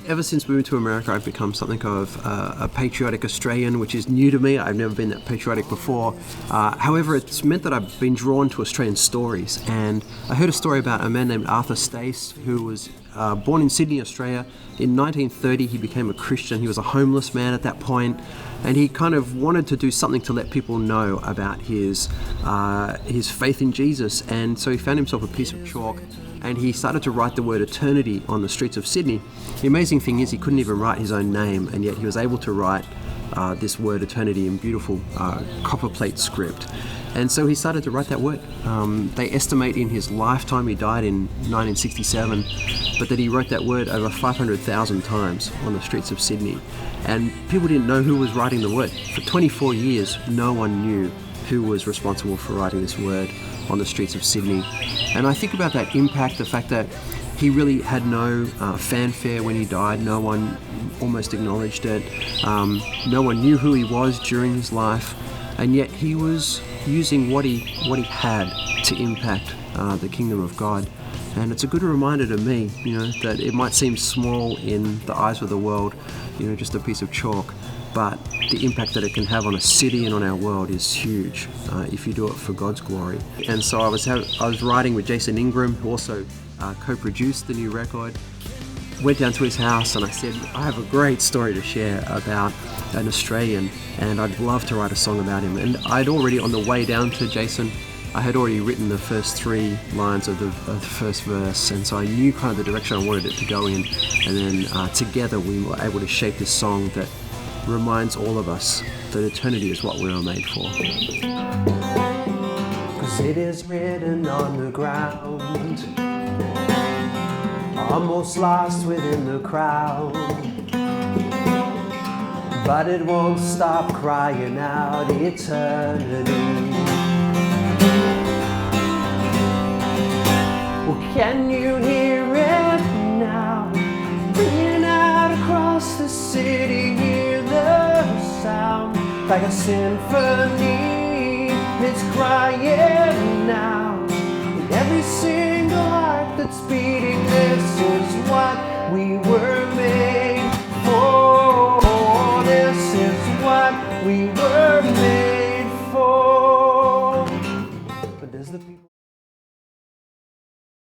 ever since moving to America, I've become something of a patriotic Australian, which is new to me. I've never been that patriotic before. However, it's meant that I've been drawn to Australian stories. And I heard a story about a man named Arthur Stace, who was born in Sydney, Australia. In 1930, he became a Christian. He was a homeless man at that point, and he kind of wanted to do something to let people know about his faith in Jesus. And so he found himself a piece of chalk, and he started to write the word eternity on the streets of Sydney. The amazing thing is he couldn't even write his own name, and yet he was able to write this word eternity in beautiful copperplate script. And so he started to write that word. They estimate in his lifetime, he died in 1967, but that he wrote that word over 500,000 times on the streets of Sydney. And people didn't know who was writing the word. For 24 years, no one knew who was responsible for writing this word on the streets of Sydney. And I think about that impact, the fact that he really had no fanfare when he died. No one almost acknowledged it. No one knew who he was during his life. And yet he was using what he had to impact the kingdom of God. And it's a good reminder to me, that it might seem small in the eyes of the world, just a piece of chalk, but the impact that it can have on a city and on our world is huge if you do it for God's glory. And so I was writing with Jason Ingram, who also co-produced the new record. Went down to his house and I said, I have a great story to share about an Australian, and I'd love to write a song about him. And I'd already, on the way down to Jason, I had already written the first 3 lines of the first verse, and so I knew kind of the direction I wanted it to go in. And then together we were able to shape this song that reminds all of us that eternity is what we are made for. 'Cause it is written on the ground, almost lost within the crowd, but it won't stop crying out eternity. Well, can you hear it now? Ringing out across the city, hear the sound like a symphony. It's crying now in every single heart that's beating. This is what we were